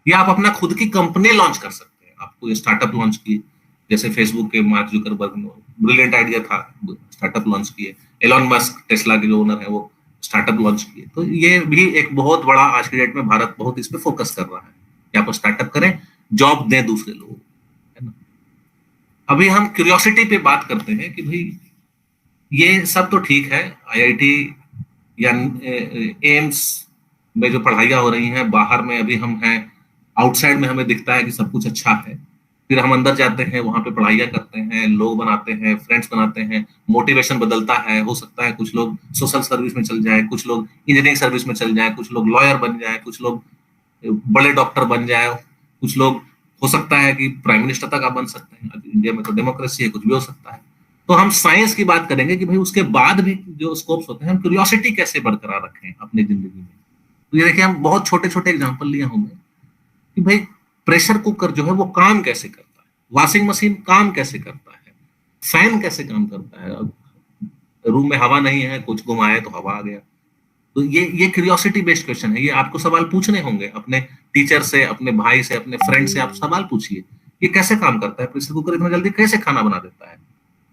या आप अपना खुद की कंपनी लॉन्च कर सकते हैं। आपको ये स्टार्टअप लॉन्च की, जैसे फेसबुक के मार्क जुकरबर्ग ने ब्रिलियंट आइडिया था, स्टार्टअप लॉन्च किए। एलॉन मस्क टेस्ला के जो ओनर है वो स्टार्टअप लॉन्च किए। तो ये भी एक बहुत बड़ा, आज की डेट में भारत बहुत इस पे फोकस कर रहा है कि आप स्टार्टअप करें, जॉब दें दूसरे लोगों को, है ना। अभी हम क्यूरियोसिटी पे बात करते हैं कि भाई ये सब तो ठीक है, आईआईटी या एम्स में जो पढ़ाइयाँ हो रही हैं बाहर में, अभी हम हैं आउटसाइड में, हमें दिखता है कि सब कुछ अच्छा है। फिर हम अंदर जाते हैं, वहां पे पढ़ाइयाँ करते हैं, लोग बनाते हैं, फ्रेंड्स बनाते हैं, मोटिवेशन बदलता है। हो सकता है कुछ लोग सोशल सर्विस में चल जाए, कुछ लोग इंजीनियरिंग सर्विस में चल जाए, कुछ लोग लॉयर बन जाए, कुछ लोग बड़े डॉक्टर बन जाए, कुछ लोग हो सकता है कि प्राइम मिनिस्टर तक आप बन सकते हैं। अब इंडिया में तो डेमोक्रेसी है, कुछ भी हो सकता है। तो हम साइंस की बात करेंगे कि भाई उसके बाद भी जो स्कोप्स होते हैं, हम क्यूरियोसिटी कैसे बरकरार रखें अपनी जिंदगी में। तो ये देखिए, हम बहुत छोटे छोटे एग्जाम्पल लिए होंगे कि भाई प्रेशर कुकर जो है वो काम कैसे करता है, वॉशिंग मशीन काम कैसे करता है, फैन कैसे काम करता है। अब रूम में हवा नहीं है, कुछ घुमाए तो हवा आ गया। तो ये क्यूरियोसिटी बेस्ड क्वेश्चन है, ये आपको सवाल पूछने होंगे अपने टीचर से, अपने भाई से, अपने फ्रेंड से। आप सवाल पूछिए, ये कैसे काम करता है, प्रेशर कुकर इतना जल्दी कैसे खाना बना देता है,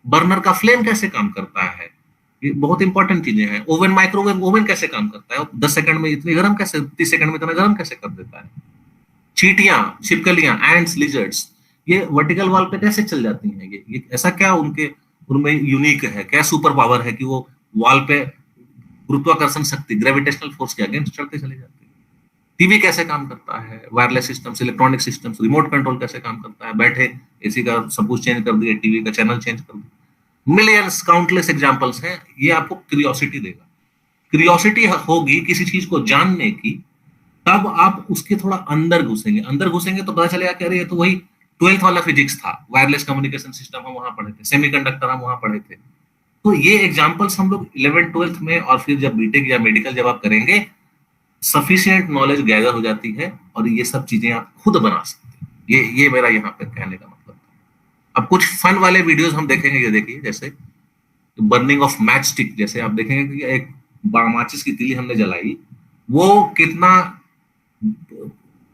बर्नर का फ्लेम कैसे काम करता है। ये बहुत इंपॉर्टेंट चीजें हैं। ओवन, माइक्रोवेव ओवन कैसे काम करता है, 10 सेकंड में इतनी गर्म कैसे, 30 सेकंड में इतना गर्म कैसे कर देता है। चींटियां, छिपकलियां, एंड्स, लिजर्ड्स, ये वर्टिकल वॉल पे कैसे चल जाती हैं। ये ऐसा क्या उनके उनमें यूनिक है, क्या सुपर पावर है कि वो वॉल पे गुरुत्वाकर्षण शक्ति, ग्रेविटेशनल फोर्स के अगेंस्ट चलते चले जाते हैं। टीवी कैसे काम करता है, wireless systems, electronic systems, remote control कैसे काम करता है, बैठे एसी का सब कुछ चेंज कर दिया, टीवी का चैनल चेंज कर दिया। मिलियंस, काउंटलेस एग्जांपल्स हैं। ये आपको क्यूरियोसिटी देगा। क्यूरियोसिटी होगी किसी चीज को जानने की, तब आप उसके थोड़ा अंदर घुसेंगे। अंदर घुसेंगे तो पता चलेगा कि अरे ये तो वही 12th वाला फिजिक्स था, वायरलेस कम्युनिकेशन सिस्टम हम वहां पढ़े थे, सेमीकंडक्टर हम वहां पढ़े थे। तो ये एग्जांपल्स हम लोग 11th 12th में, और फिर जब बीटेक या मेडिकल जब आप करेंगे, सफिशिएंट नॉलेज गैदर हो जाती है और ये सब चीजें आप खुद बना सकते हैं। ये मेरा यहाँ पे कहने का मतलब था। अब कुछ फन वाले वीडियोस हम देखेंगे। ये देखिए, जैसे बर्निंग ऑफ मैच स्टिक, जैसे आप देखेंगे कि एक माचिस की तीली हमने जलाई, वो कितना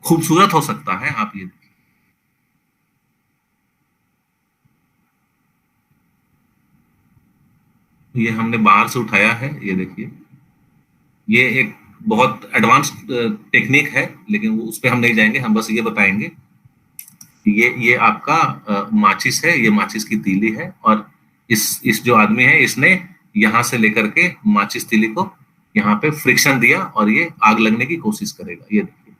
खूबसूरत हो सकता है। आप ये देखिए, ये हमने बाहर से उठाया है, ये देखिए, ये एक बहुत एडवांस टेक्निक है, लेकिन उस पर हम नहीं जाएंगे। हम बस ये बताएंगे ये आपका माचिस है, ये माचिस की तीली है, और इस जो आदमी है, इसने यहां से लेकर के माचिस तीली को यहाँ पे फ्रिक्शन दिया और ये आग लगने की कोशिश करेगा। ये देखिए,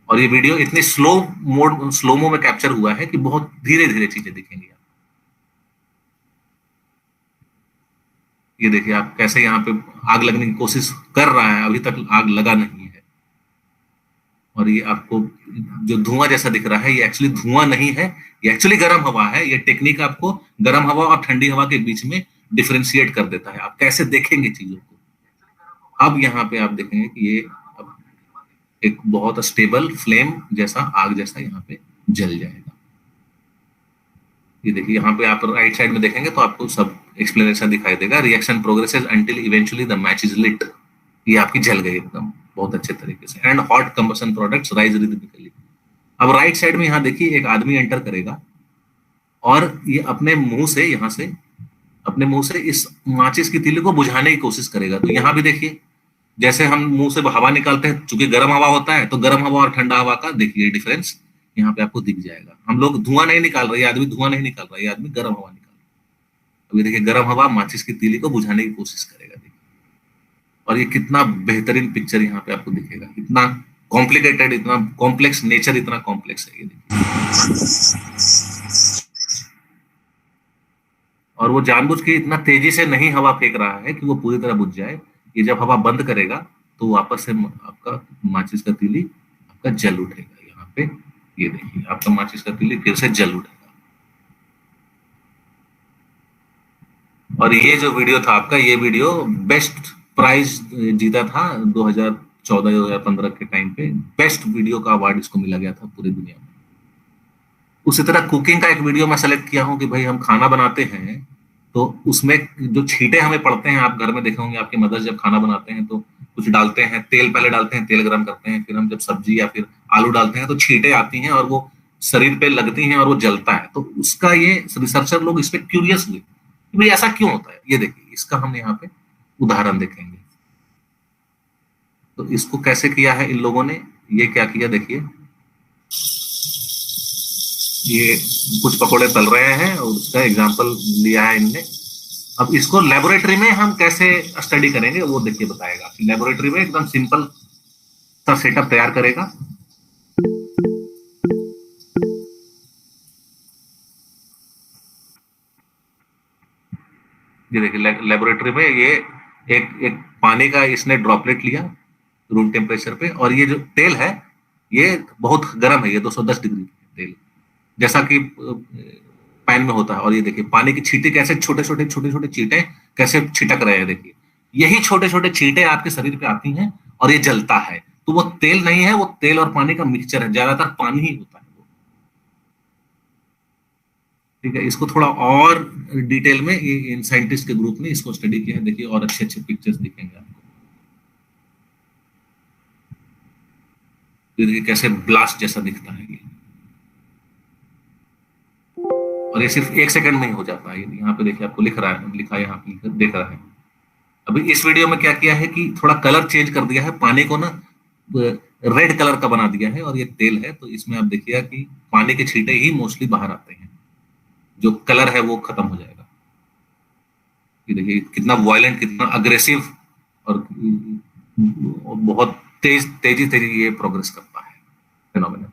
और ये वीडियो इतनी स्लोमो में कैप्चर हुआ है कि बहुत धीरे धीरे चीजें दिखेंगी। ये देखिए आप कैसे यहाँ पे आग लगने की कोशिश कर रहा है, अभी तक आग लगा नहीं है। और ये आपको जो धुआं जैसा दिख रहा है, ये एक्चुअली धुआं नहीं है, ये एक्चुअली गर्म हवा है। ये टेक्निक आपको गर्म हवा और ठंडी हवा के बीच में डिफरेंशिएट कर देता है। आप कैसे देखेंगे चीजों को। अब यहाँ पे आप देखेंगे कि ये अब एक बहुत स्टेबल फ्लेम जैसा, आग जैसा यहाँ पे जल जाएगा। ये देखिए, यहाँ पे आप राइट साइड में देखेंगे तो आपको सब एक्सप्लेनेशन दिखाई देगा। Reaction progresses until eventually the match is lit. ये आपकी जल गई एकदम बहुत अच्छे तरीके से। And hot combustion products rise rhythmically. अब राइट साइड में यहाँ देखिए, एक आदमी एंटर करेगा और ये अपने मुंह से, यहाँ से अपने मुंह से इस माचिस की तीली को बुझाने की कोशिश करेगा। तो यहाँ भी देखिए, जैसे हम मुंह से हवा निकालते हैं, चूंकि गर्म हवा होता है, तो गर्म हवा और ठंडा हवा का देखिए डिफरेंस यहाँ पे आपको दिख जाएगा। हम लोग धुआं नहीं निकाल रहे, ये आदमी धुआं नहीं निकाल रहा, ये आदमी गर्म हवा निकाल रहा है। अभी देखिए, गर्म हवा माचिस की तीली को बुझाने की कोशिश करेगा, देखिए। और ये कितना बेहतरीन पिक्चर यहाँ पे आपको दिखेगा, इतना कॉम्प्लिकेटेड, इतना कॉम्प्लेक्स, नेचर इतना कॉम्प्लेक्स है। ये देखिए, और वो जानबूझ के इतना तेजी से नहीं हवा फेंक रहा है कि वो पूरी तरह बुझ जाए। ये जब हवा बंद करेगा तो वापस से आपका माचिस का तीली आपका जल उठेगा। यहाँ पे ये देखिए, आपका माचिस का तीली फिर से जल उठेगा। और ये जो वीडियो था आपका, ये वीडियो बेस्ट प्राइज जीता था 2014-2015 के टाइम पे। बेस्ट वीडियो का अवार्ड इसको मिला गया था पूरी दुनिया में। उसी तरह कुकिंग का एक वीडियो मैं सेलेक्ट किया हूँ कि भाई हम खाना बनाते हैं तो उसमें जो छींटे हमें पड़ते हैं, आप घर में देखे होंगे आपके मदर जब खाना बनाते हैं तो कुछ डालते हैं, तेल पहले डालते हैं, तेल गरम करते हैं, फिर हम जब सब्जी या फिर आलू डालते हैं तो छींटे आती हैं और वो शरीर पे लगती हैं और वो जलता है। तो उसका ये रिसर्चर लोग इस पे क्यूरियस हुए कि भाई ऐसा क्यों होता है। ये देखिए, इसका हम यहाँ पे उदाहरण देखेंगे। तो इसको कैसे किया है इन लोगों ने, ये क्या किया देखिए, ये कुछ पकोड़े तल रहे हैं और उसका एग्जाम्पल लिया है इनने। अब इसको लेबोरेटरी में हम कैसे स्टडी करेंगे वो देखिए बताएगा। लेबोरेटरी में एकदम सिंपल सा सेटअप तैयार करेगा। ये देखिए लेबोरेटरी में ये एक एक पानी का इसने ड्रॉपलेट लिया रूम टेम्परेचर पे, और ये जो तेल है ये बहुत गर्म है, ये 210 डिग्री तेल जैसा कि पैन में होता है। और ये देखिए पानी की छींटे कैसे छोटे छोटे छींटे कैसे छिटक रहे हैं। देखिए यही छोटे छोटे छींटे आपके शरीर पे आती हैं और ये जलता है। तो वो तेल नहीं है, वो तेल और पानी का मिक्सचर है, ज्यादातर पानी ही होता है वो। ठीक है, इसको थोड़ा और डिटेल में इन साइंटिस्ट के ग्रुप ने इसको स्टडी किया है। देखिए और अच्छे अच्छे पिक्चर्स दिखेंगे आपको। देखिए कैसे ब्लास्ट जैसा दिखता है ये, और ये सिर्फ 1 सेकंड में ही हो जाता है। यहाँ पे देखिए आपको लिख रहा है, लिखा है यहाँ पे देख रहा है। अभी इस वीडियो में क्या किया है कि थोड़ा कलर चेंज कर दिया है, पानी को ना रेड कलर का बना दिया है, और ये तेल है। तो इसमें आप देखिएगा कि पानी के छींटे ही मोस्टली बाहर आते हैं, जो कलर है वो खत्म हो जाएगा। ये देखिए कितना वायलेंट, कितना अग्रेसिव और बहुत तेजी ये प्रोग्रेस करता है फिनोमेना।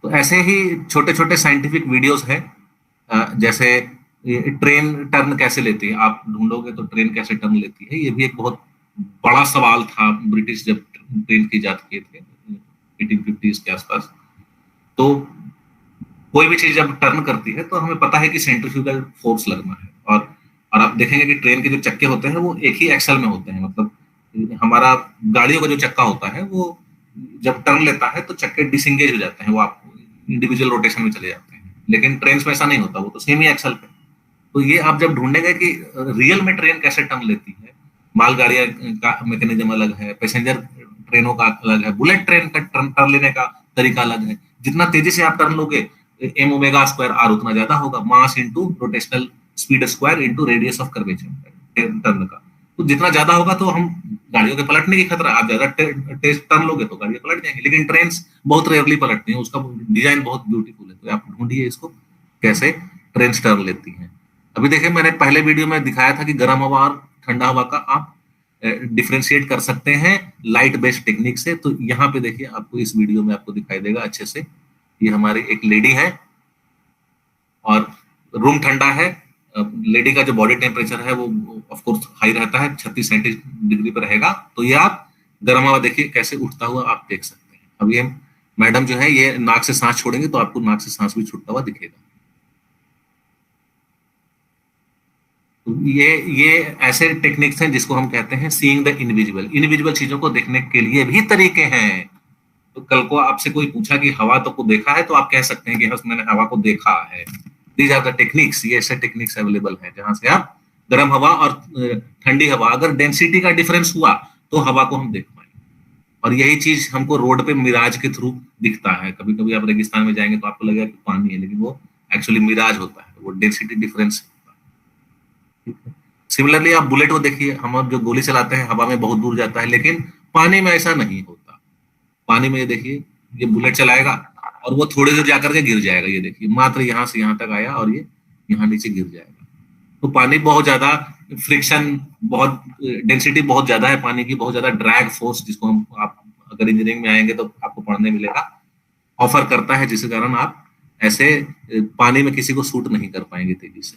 तो ऐसे ही छोटे छोटे साइंटिफिक वीडियोस हैं, जैसे ट्रेन टर्न कैसे लेती है, आप ढूंढोगे तो ट्रेन कैसे टर्न लेती है। ये भी एक बहुत बड़ा सवाल था ब्रिटिश जब ट्रेन की इजाद किए थे 1850 के आसपास। तो कोई भी चीज जब टर्न करती है तो हमें पता है कि सेंट्रीफ्यूगल फोर्स लगना है। और आप देखेंगे कि ट्रेन के जो चक्के होते हैं वो एक ही एक्सल में होते हैं। मतलब हमारा गाड़ियों का जो चक्का होता है वो जब टर्न लेता है तो चक्के डिसंगेज हो जाते हैं, वो आप इंडिविजुअल रोटेशन में चले जाते हैं। लेकिन ट्रेन में ऐसा नहीं होता, वो तो सेम ही एक्सल पे। तो ये आप जब ढूंढेंगे कि रियल में ट्रेन कैसे टर्न लेती है, मालगाड़ियां का मैकेनिज्म अलग है, पैसेंजर ट्रेनों का अलग है, बुलेट ट्रेन का टर्न लेने का तरीका अलग है। जितना तेजी से आप टर्न लोगे एम ओमेगा स्क्वायर आर उतना ज्यादा होगा, mass into rotational speed square into radius of curvature turn का। तो जितना ज्यादा होगा तो हम गाड़ियों के पलटने की खतरा, आप ज्यादा तेज टर्न लोगे तो गाड़ियां पलट जाएंगी। लेकिन ट्रेन बहुत रेयरली पलटती हैं, उसका डिजाइन बहुत ब्यूटीफुल है। तो आप ढूंढिए इसको कैसे ट्रेन टर्न लेती हैं। अभी देखिए मैंने पहले वीडियो में दिखाया था कि गर्म हवा और ठंडा हवा का आप डिफ्रेंशिएट कर सकते हैं लाइट बेस्ड टेक्निक से। तो यहाँ पे देखिए आपको इस वीडियो में आपको दिखाई देगा अच्छे से। ये हमारी एक लेडी है और रूम ठंडा है। लेडी का जो बॉडी टेम्परेचर है वो ऑफ कोर्स हाई रहता है, 36 डिग्री पर रहेगा। तो ये आप गर्म हवा देखिए कैसे उठता हुआ आप देख सकते हैं। अब ये मैडम जो है ये नाक से सांस छोड़ेंगे तो आपको नाक से सांस भी छूटता हुआ दिखेगा। ये ऐसे टेक्निक्स हैं जिसको हम कहते हैं सीइंग द इनविजिबल। इनविजिबल चीजों को देखने के लिए भी तरीके हैं। तो कल को आपसे कोई पूछा कि हवा तो को देखा है, तो आप कह सकते हैं कि हाँ मैंने हवा को देखा है। These are the techniques. ये ऐसे टेक्निक्स अवेलेबल है जहां से आप गर्म हवा और ठंडी हवा, अगर डेंसिटी का डिफरेंस हुआ तो हवा को हम देख पाएंगे। और यही चीज हमको रोड पे मिराज के थ्रू दिखता है। कभी कभी आप रेगिस्तान में जाएंगे तो आपको लगेगा कि पानी है, लेकिन वो एक्चुअली मिराज होता है, वो डेंसिटी डिफरेंस। सिमिलरली आप बुलेट को देखिए, हम जो गोली चलाते हैं हवा में बहुत दूर जाता है, लेकिन पानी में ऐसा नहीं होता। पानी में ये देखिए ये बुलेट चलाएगा और वो थोड़ी दूर जाकर के गिर जाएगा। ये देखिए मात्र यहाँ से यहाँ तक आया और ये यहाँ नीचे गिर जाएगा। तो पानी बहुत ज्यादा फ्रिक्शन, बहुत डेंसिटी बहुत ज्यादा है पानी की, बहुत ज्यादा ड्रैग फोर्स, जिसको हम आप अगर इंजीनियरिंग में आएंगे तो आपको पढ़ने मिलेगा, ऑफर करता है, जिसके कारण आप ऐसे पानी में किसी को सूट नहीं कर पाएंगे तेजी से।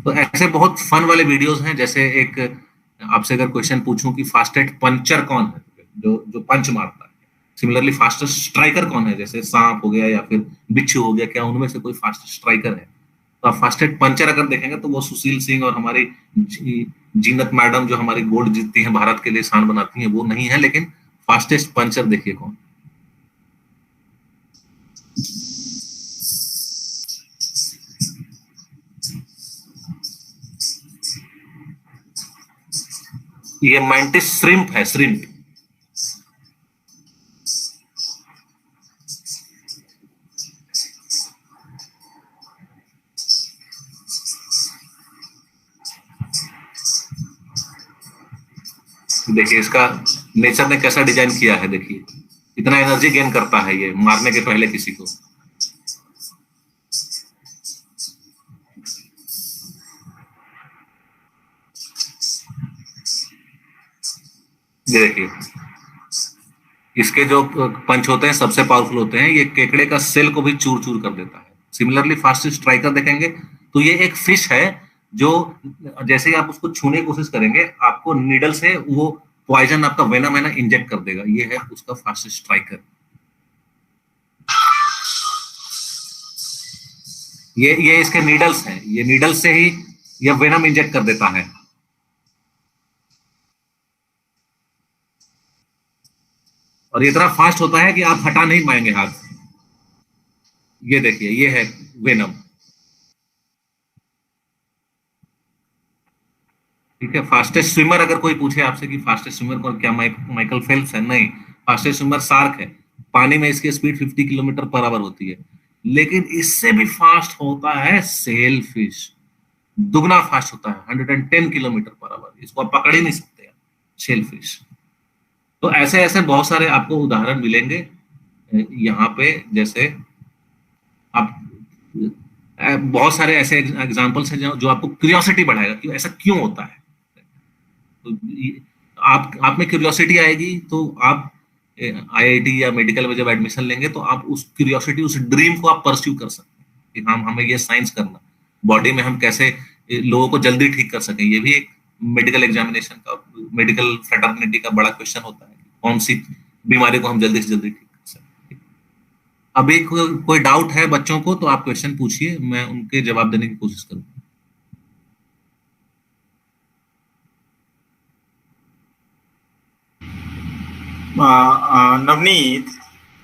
तो ऐसे बहुत फन वाले वीडियोस हैं। जैसे एक आपसे अगर क्वेश्चन पूछूं कि फास्टेस्ट पंचर कौन है, जो जो पंच मारता है। सिमिलरली फास्टेस्ट स्ट्राइकर कौन है, जैसे सांप हो गया या फिर बिच्छू हो गया, क्या उनमें से कोई फास्ट स्ट्राइकर है? तो आप फास्टेस्ट पंचर अगर देखेंगे तो वो सुशील सिंह और हमारी जीनत मैडम जो हमारी गोल्ड जीतती हैं, भारत के लिए शान बनाती हैं, वो नहीं है। लेकिन फास्टेस्ट पंचर देखिए कौन। ये मैंटिस श्रिम्प है, श्रिम्प। देखिए इसका नेचर ने कैसा डिजाइन किया है, देखिए इतना एनर्जी गेन करता है ये मारने के पहले किसी को। ये देखिए इसके जो पंच होते हैं सबसे पावरफुल होते हैं, ये केकड़े का सेल को भी चूर चूर कर देता है। सिमिलरली फास्ट स्ट्राइकर देखेंगे तो ये एक फिश है जो जैसे ही आप उसको छूने की कोशिश करेंगे आपको नीडल से वो पॉइजन आपका वेनम है ना इंजेक्ट कर देगा। ये है उसका फास्ट स्ट्राइकर। ये इसके नीडल्स हैं, ये नीडल्स से ही ये वेनम इंजेक्ट कर देता है। और ये इतना फास्ट होता है कि आप हटा नहीं पाएंगे हाथ। ये देखिए ये है वेनम। ठीक है, फास्टेस्ट स्विमर अगर कोई पूछे आपसे कि फास्टेस्ट स्विमर कौन, क्या माइकल फेल्प्स है? नहीं, फास्टेस्ट स्विमर शार्क है। पानी में इसकी स्पीड 50 किलोमीटर पर आवर होती है। लेकिन इससे भी फास्ट होता है सेल फिश, दुगना फास्ट होता है 110 किलोमीटर पर आवर। इसको आप पकड़ ही नहीं सकते सेल फिश। तो ऐसे ऐसे बहुत सारे आपको उदाहरण मिलेंगे यहाँ पे। जैसे आप बहुत सारे ऐसे एग्जांपल्स हैं जो आपको क्यूरियोसिटी बढ़ाएगा कि ऐसा क्यों होता है। तो आप में क्यूरियोसिटी आएगी तो आप आईआईटी या मेडिकल में जब एडमिशन लेंगे तो आप उस क्यूरियोसिटी, उस ड्रीम को आप परस्यू कर सकते हैं कि हमें ये साइंस करना, बॉडी में हम कैसे लोगों को जल्दी ठीक कर सकें। ये भी एक मेडिकल एग्जामिनेशन का, मेडिकल फ्रेटर्निटी का बड़ा क्वेश्चन होता है, कौन सी बीमारी को हम जल्दी से जल्दी ठीक कर सकते हैं। अभी कोई डाउट है बच्चों को तो आप क्वेश्चन पूछिए, मैं उनके जवाब देने की कोशिश करूंगा। नवनीत,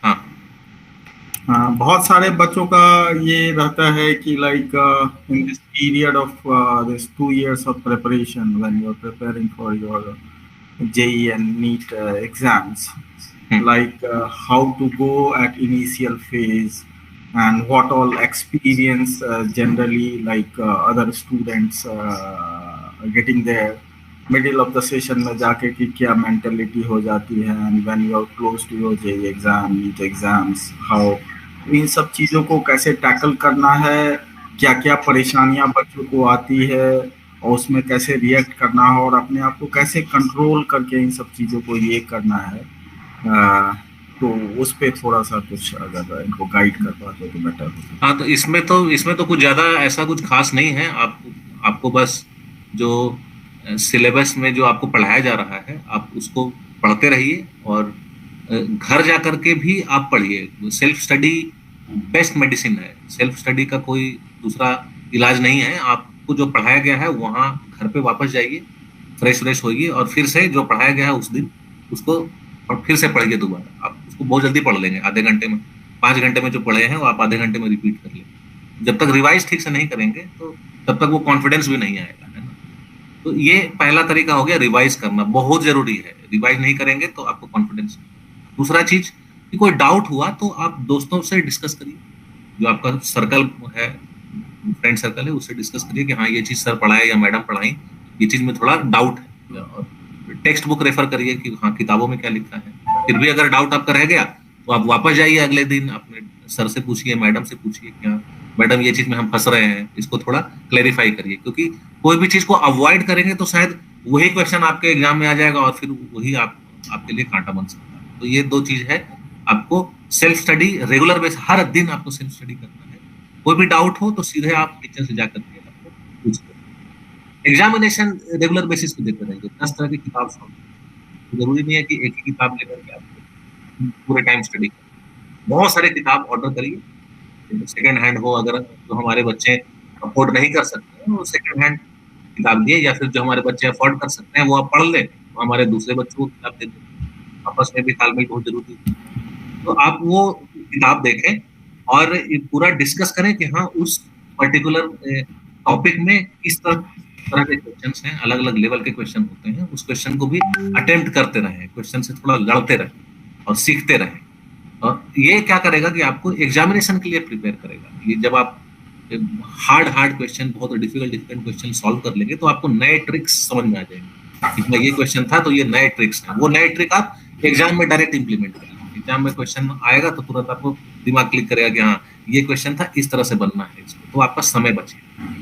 हाँ, बहुत सारे बच्चों का ये रहता है कि like in this period of this 2 years of preparation when you are preparing for your JEE and NEET exams, like how to go at initial phase and what all experience generally like other students getting there middle of the session में जाके कि क्या mentality हो जाती है and when you are close to your JEE exam, NEET exams, how इन सब चीज़ों को कैसे टैकल करना है, क्या क्या परेशानियां बच्चों को आती है और उसमें कैसे रिएक्ट करना है और अपने आप को कैसे कंट्रोल करके इन सब चीज़ों को ये करना है। तो उस पर थोड़ा सा कुछ अगर इनको गाइड कर पाते तो बेटर होता। हाँ, तो इसमें तो कुछ ज़्यादा ऐसा कुछ खास नहीं है। आपको बस जो सिलेबस में जो आपको पढ़ाया जा रहा है आप उसको पढ़ते रहिए और घर जा करके भी आप पढ़िए। सेल्फ स्टडी बेस्ट मेडिसिन है। सेल्फ स्टडी का कोई दूसरा इलाज नहीं है। आपको जो पढ़ाया गया है वहाँ घर पे वापस जाइए, फ्रेश होइए और फिर से जो पढ़ाया गया है उस दिन उसको और फिर से पढ़िए दोबारा। आप उसको बहुत जल्दी पढ़ लेंगे, आधे घंटे में, 5 घंटे में जो पढ़े हैं वो आप आधे घंटे में रिपीट कर लेंगे। जब तक रिवाइज ठीक से नहीं करेंगे तो तब तक वो कॉन्फिडेंस भी नहीं आएगा, है ना। तो ये पहला तरीका हो गया, रिवाइज करना बहुत जरूरी है। रिवाइज नहीं करेंगे तो आपको कॉन्फिडेंस। दूसरा चीज कि कोई डाउट हुआ तो आप दोस्तों से डिस्कस करिए, जो आपका सर्कल है, फ्रेंड सर्कल है, उससे डिस्कस करिए कि हाँ ये चीज सर पढ़ाए या मैडम पढ़ाई, ये चीज में थोड़ा डाउट है। और टेक्स्ट बुक रेफर करिए कि हाँ किताबों में क्या लिखा है। फिर भी अगर डाउट आपका रह गया तो आप वापस जाइए, अगले दिन अपने सर से पूछिए, मैडम से पूछिए, क्या मैडम ये चीज में हम फंस रहे हैं, इसको थोड़ा क्लैरिफाई करिए। क्योंकि कोई भी चीज को अवॉइड करेंगे तो शायद वही क्वेश्चन आपके एग्जाम में आ जाएगा और फिर वही आपके लिए कांटा बन सकता है। तो ये 2 चीज है, आपको सेल्फ स्टडी रेगुलर बेस, हर दिन आपको सेल्फ स्टडी करना है। कोई भी डाउट हो तो सीधे आप टीचर से जाकर के आपको पूछते हैं। एग्जामिनेशन रेगुलर बेसिस पे देते रहेंगे, 10 तरह की किताब सॉल्व। जरूरी नहीं है कि एक ही किताब लेकर के आप पूरे टाइम स्टडी करें। बहुत सारे किताब ऑर्डर करिए, सेकेंड हैंड हो, अगर जो हमारे बच्चे अफोर्ड नहीं कर सकते वो सेकेंड हैंड किताब दिए, या फिर जो हमारे बच्चे अफोर्ड कर सकते हैं वो आप पढ़ लें, तो हमारे दूसरे बच्चों को किताब दे दें। आपस में भी तालमेल बहुत जरूरी है। तो आप वो किताब देखें और पूरा डिस्कस करें कि हाँ उस पर्टिकुलर टॉपिक में किस तरह के क्वेश्चंस हैं, अलग अलग लेवल के क्वेश्चन होते हैं। उस क्वेश्चन को भी अटेम्प्ट करते रहें, क्वेश्चन से थोड़ा लड़ते रहें और सीखते रहें। और ये क्या करेगा कि आपको एग्जामिनेशन के लिए प्रिपेयर करेगा। ये जब आप हार्ड क्वेश्चन, बहुत डिफिकल्ट क्वेश्चन सॉल्व कर लेंगे तो आपको नए ट्रिक्स समझ में आ जाएंगे। इतना ये क्वेश्चन था तो ये नए ट्रिक्स हैं, वो नए ट्रिक आप एग्जाम में डायरेक्ट इंप्लीमेंट करें। एग्जाम में क्वेश्चन आएगा तो तुरंत आपको दिमाग क्लिक करेगा कि हाँ ये क्वेश्चन था, इस तरह से बनना है इसको, तो आपका समय बचेगा।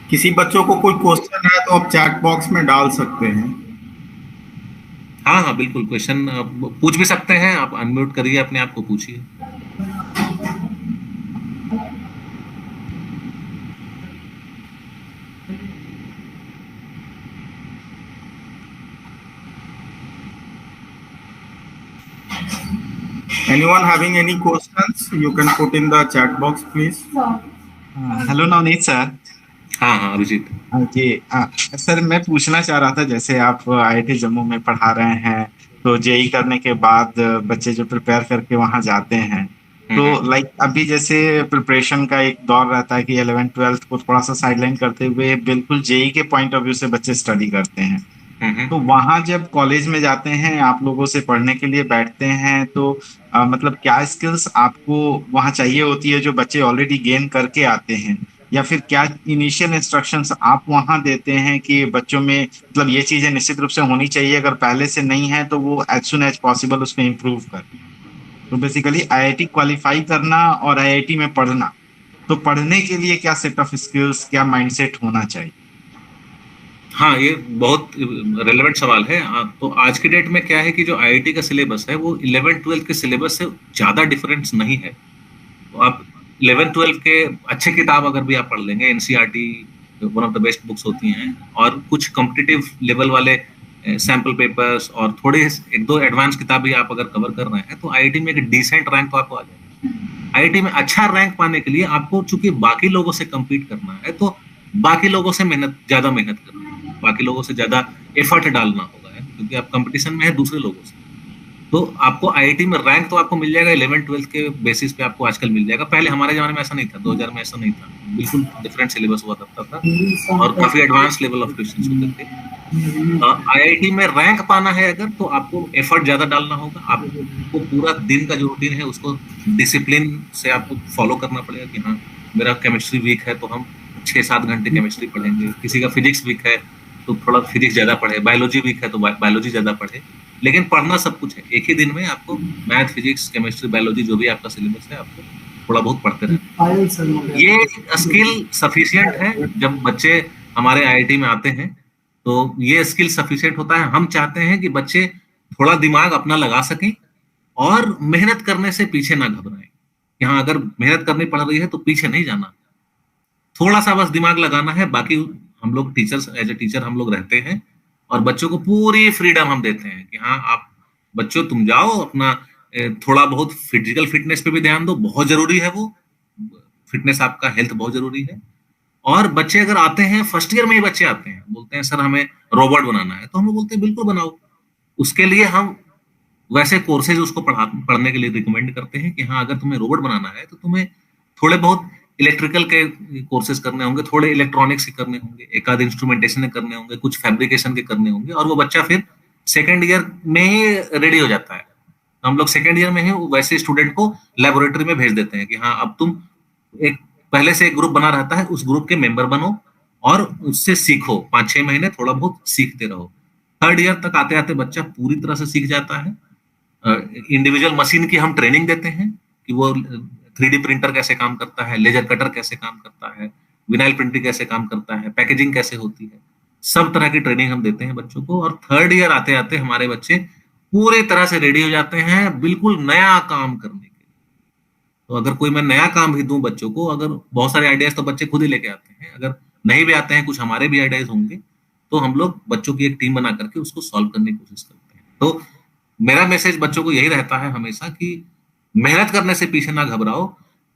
किसी बच्चों को कोई क्वेश्चन है तो आप चैट बॉक्स में डाल सकते हैं। हाँ हाँ बिल्कुल, क्वेश्चन पूछ भी सकते हैं आप, अनम्यूट करिए अपने आप को, पूछिए। Anyone having any questions? You can put in the chat box, please. Hello Navneet sir. हाँ हाँ अभिजीत जी सर, मैं पूछना चाह रहा था, जैसे आप आईआईटी जम्मू में पढ़ा रहे हैं, तो जेई करने के बाद बच्चे जो प्रिपेयर करके वहां जाते हैं, तो लाइक अभी जैसे प्रिपरेशन का एक दौर रहता है कि 11th-12th को थोड़ा सा साइडलाइन करते हुए बिल्कुल जेई के पॉइंट ऑफ व्यू से बच्चे स्टडी करते हैं। तो वहां जब कॉलेज में जाते हैं, आप लोगों से पढ़ने के लिए बैठते हैं, तो मतलब क्या स्किल्स आपको वहां चाहिए होती है जो बच्चे ऑलरेडी गेन करके आते हैं, या फिर क्या इनिशियल इंस्ट्रक्शंस आप वहां देते हैं कि बच्चों में मतलब ये चीजें निश्चित रूप से होनी चाहिए, अगर पहले से नहीं है तो वो एज सुन एज पॉसिबल उसको इम्प्रूव कर। तो बेसिकली आईआईटी क्वालिफाई करना और आईआईटी में पढ़ना, तो पढ़ने के लिए क्या सेट ऑफ स्किल्स, क्या माइंडसेट होना चाहिए? हाँ, ये बहुत रेलेवेंट सवाल है। तो आज की डेट में क्या है कि जो आईआईटी का सिलेबस है वो 11th-12th के सिलेबस से ज़्यादा डिफरेंस नहीं है। तो आप 11th-12th के अच्छे किताब अगर भी आप पढ़ लेंगे, NCERT one of the best books होती हैं, और कुछ कॉम्पिटिटिव लेवल वाले सैम्पल पेपर्स और थोड़े एक दो एडवांस किताब भी आप अगर कवर कर रहे हैं, तो आईआईटी में एक डिसेंट रैंक तो आपको आ जाएगा। आईआईटी में अच्छा रैंक पाने के लिए आपको चूंकि बाकी लोगों से कम्पीट करना है, तो बाकी लोगों से ज्यादा मेहनत करनी है, बाकी लोगों से ज्यादा एफर्ट डालना होगा है, क्योंकि आप कंपटीशन में है दूसरे लोगों से। तो आपको आईआईटी में रैंक तो आपको मिल जाएगा 11th-12th के बेसिस पे, आपको आजकल मिल जाएगा। पहले हमारे जमाने में ऐसा नहीं था, 2000 में ऐसा नहीं था, बिल्कुल डिफरेंट सिलेबस हुआ करता था और काफी एडवांस लेवल ऑफ क्वेश्चंस होते थे। आईआईटी में रैंक पाना है अगर, तो आपको एफर्ट ज्यादा डालना होगा। आपको पूरा दिन का जो रूटीन है उसको डिसिप्लिन से आपको फॉलो करना पड़ेगा कि हाँ मेरा केमिस्ट्री वीक है तो हम 6-7 घंटे केमिस्ट्री पढ़ेंगे, किसी का फिजिक्स वीक है तो थोड़ा फिजिक्स ज्यादा पढ़े, बायोलॉजी वीक है तो बायोलॉजी ज्यादा पढ़े। लेकिन पढ़ना सब कुछ है, एक ही दिन में आपको मैथ, फिजिक्स, केमिस्ट्री, बायोलॉजी जो भी आपका सिलेबस है आपको थोड़ा बहुत पढ़ते रहना। ये स्किल सफिशिएंट है। जब बच्चे हमारे आईआईटी में आते हैं तो ये स्किल सफिशिएंट होता है। हम चाहते हैं कि बच्चे थोड़ा दिमाग अपना लगा सकें और मेहनत करने से पीछे ना घबराएं। यहाँ अगर मेहनत करनी पड़ रही है तो पीछे नहीं जाना, थोड़ा सा बस दिमाग लगाना है। बाकी हम लोग टीचर्स, एज ए टीचर हम लोग रहते हैं और बच्चों को पूरी फ्रीडम हम देते हैं कि हाँ आप बच्चों तुम जाओ अपना, थोड़ा बहुत फिजिकल फिटनेस पे भी ध्यान दो, बहुत जरूरी है वो फिटनेस, आपका हेल्थ बहुत जरूरी है। और बच्चे अगर आते हैं, फर्स्ट ईयर में ही बच्चे आते हैं, बोलते हैं सर हमें रोबोट बनाना है, तो हम लोग बोलते हैं बिल्कुल बनाओ। उसके लिए हम वैसे कोर्सेज उसको पढ़ने के लिए रिकमेंड करते हैं कि हाँ अगर तुम्हें रोबोट बनाना है तो तुम्हें थोड़े बहुत इलेक्ट्रिकल के कोर्सेज करने होंगे, थोड़े इलेक्ट्रॉनिक्स के करने होंगे, एक आध इंस्ट्रूमेंटेशन के करने होंगे, कुछ फैब्रिकेशन के करने होंगे, और वो बच्चा फिर सेकेंड ईयर में ही रेडी हो जाता है। तो हम लोग सेकेंड ईयर में ही वैसे स्टूडेंट को लेबोरेटरी में भेज देते हैं कि हाँ अब तुम एक पहले से एक ग्रुप बना रहता है, उस ग्रुप के मेंबर बनो और उससे सीखो, 5-6 महीने थोड़ा बहुत सीखते रहो। थर्ड ईयर तक आते आते बच्चा पूरी तरह से सीख जाता है। इंडिविजुअल मशीन की हम ट्रेनिंग देते हैं कि वो 3D प्रिंटर कैसे काम करता है, लेजर कटर कैसे काम करता है, विनाइल प्रिंटिंग कैसे काम करता है, पैकेजिंग कैसे होती है, सब तरह की ट्रेनिंग हम देते हैं बच्चों को। और थर्ड ईयर आते आते हमारे बच्चे पूरी तरह से रेडी हो जाते हैं बिल्कुल नया काम करने के लिए। तो अगर कोई मैं नया काम भी दूं बच्चों को, अगर बहुत सारे आइडियाज तो बच्चे खुद ही लेके आते हैं, अगर नहीं भी आते हैं कुछ हमारे भी आइडियाज होंगे, तो हम लोग बच्चों की एक टीम बना करके उसको सॉल्व करने की कोशिश करते हैं। तो मेरा मैसेज बच्चों को यही रहता है हमेशा कि मेहनत करने से पीछे ना घबराओ,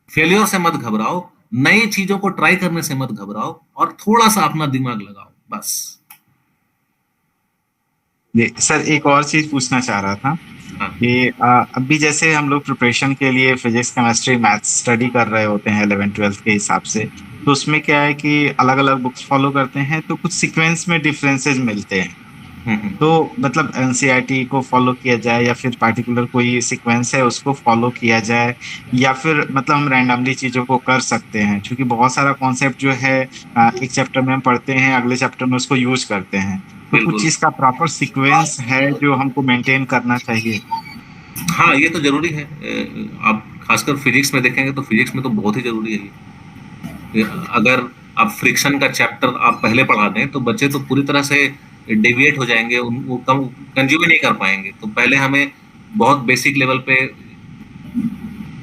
फेलियर से मत घबराओ, नई चीजों को ट्राई करने से मत घबराओ, और थोड़ा सा अपना दिमाग लगाओ बस। सर एक और चीज पूछना चाह रहा था कि अभी जैसे हम लोग प्रिपरेशन के लिए फिजिक्स, केमिस्ट्री, मैथ्स स्टडी कर रहे होते हैं 11th-12th के हिसाब से, तो उसमें क्या है कि अलग अलग बुक्स फॉलो करते हैं तो कुछ सीक्वेंस में डिफरेंसेस मिलते हैं। तो मतलब एनसीईआरटी को फॉलो किया जाए या फिर पार्टिकुलर कोई सीक्वेंस है उसको फॉलो किया जाए, या फिर मतलब हम रैंडमली चीजों को कर सकते हैं, क्योंकि बहुत सारा कॉन्सेप्ट जो है एक चैप्टर में हम पढ़ते हैं, अगले चैप्टर में उसको यूज करते हैं, तो कुछ बिल्कुल। चीज का प्रॉपर सीक्वेंस है जो हमको मेंटेन करना चाहिए। हाँ, ये तो जरूरी है। आप खासकर फिजिक्स में देखेंगे तो फिजिक्स में तो बहुत ही जरूरी है ये। अगर आप फ्रिक्शन का चैप्टर आप पहले पढ़ा दें तो बच्चे तो पूरी तरह से डेविएट हो जाएंगे, वो कम कंज्यूम ही नहीं कर पाएंगे। तो पहले हमें बहुत बेसिक लेवल पे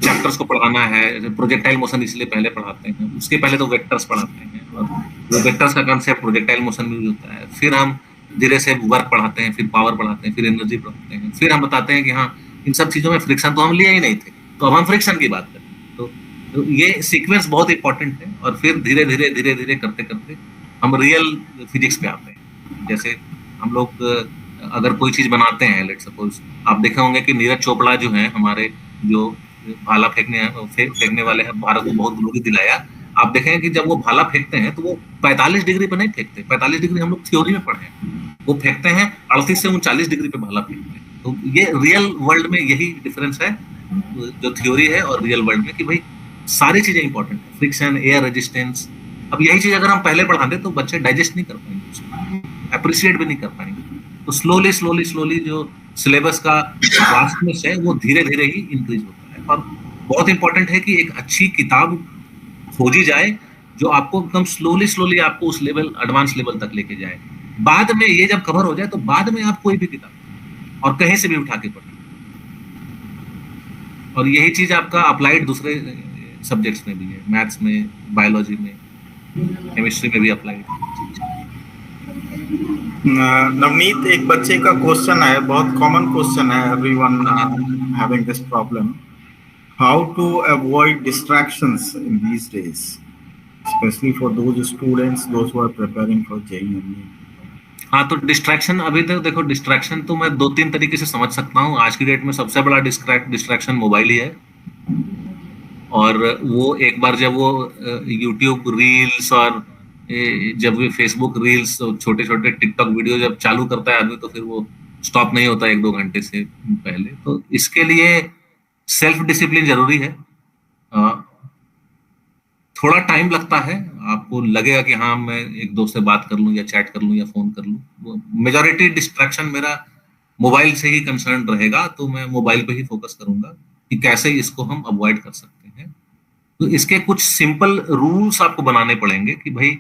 चैप्टर्स को पढ़ाना है। प्रोजेक्टाइल मोशन इसलिए पहले पढ़ाते हैं, उसके पहले तो वेक्टर्स पढ़ाते हैं, और वो वेक्टर्स का कंसेप्ट प्रोजेक्टाइल मोशन में यूज होता है। फिर हम धीरे से वर्क पढ़ाते हैं, फिर पावर पढ़ाते हैं, फिर एनर्जी पढ़ाते हैं, फिर हम बताते हैं कि हाँ, इन सब चीजों में फ्रिक्शन तो हम लिए ही नहीं थे, तो अब हम फ्रिक्शन की बात करें। तो ये सीक्वेंस बहुत इंपॉर्टेंट है, और फिर धीरे धीरे धीरे धीरे करते करते हम रियल फिजिक्स पे आते हैं। जैसे हम लोग अगर कोई चीज बनाते हैं, लेट सपोज आप देखे होंगे कि नीरज चोपड़ा जो है हमारे, जो भाला फेंकने वाले हैं, भारत को बहुत ग्लोरी दिलाया। आप देखेंगे कि जब वो भाला फेंकते हैं तो वो 45 डिग्री पे नहीं फेंकते। 45 डिग्री हम लोग थ्योरी में पढ़े हैं, वो फेंकते हैं 38 से 39 डिग्री पे भाला फेंकते हैं। तो ये रियल वर्ल्ड में यही डिफरेंस है, जो थ्योरी है और रियल वर्ल्ड में, कि भाई सारी चीजें इंपॉर्टेंट है, फ्रिक्शन, एयर रेजिस्टेंस। अब यही चीज अगर हम पहले पढ़ा दें तो बच्चे डाइजेस्ट नहीं कर पाएंगे उसको, अप्रिशिएट भी नहीं कर पाएंगे। तो स्लोली स्लोली स्लोली जो सिलेबस का वास्टनेस है वो धीरे धीरे ही इंक्रीज होता है। और बहुत इंपॉर्टेंट है कि एक अच्छी किताब खोजी जाए जो आपको एकदम स्लोली स्लोली आपको उस लेवल, एडवांस लेवल तक लेके जाए। बाद में ये जब कवर हो जाए तो बाद में आप कोई भी किताब और कहीं से भी उठा के पढ़िए। और यही चीज आपका अप्लाइड दूसरे सब्जेक्ट्स में भी है, मैथ्स में, बायोलॉजी में, केमिस्ट्री में भी अप्लाइड है। नवनीत, एक बच्चे का क्वेश्चन है, बहुत कॉमन क्वेश्चन है, everyone having this problem, how to avoid distractions in these days, especially for those students those who are preparing for JEE. हाँ, तो डिस्ट्रैक्शन, अभी तक देखो डिस्ट्रैक्शन तो मैं 2-3 तरीके से समझ सकता हूँ। आज की डेट में सबसे बड़ा डिस्ट्रैक्शन मोबाइल ही है। और वो एक बार जब वो यूट्यूब रील्स और जब भी फेसबुक रील्स, छोटे छोटे टिकटॉक वीडियो जब चालू करता है आदमी, तो फिर वो स्टॉप नहीं होता 1-2 घंटे से पहले। तो इसके लिए सेल्फ डिसिप्लिन जरूरी है। थोड़ा टाइम लगता है, आपको लगेगा कि हाँ मैं एक दोस्त से बात कर लूं या चैट कर लूं या फोन कर लूं। मेजॉरिटी डिस्ट्रैक्शन मेरा मोबाइल से ही कंसर्न रहेगा, तो मैं मोबाइल पे ही फोकस करूंगा कि कैसे इसको हम अवॉइड कर सकते हैं। तो इसके कुछ सिंपल रूल्स आपको बनाने पड़ेंगे कि भाई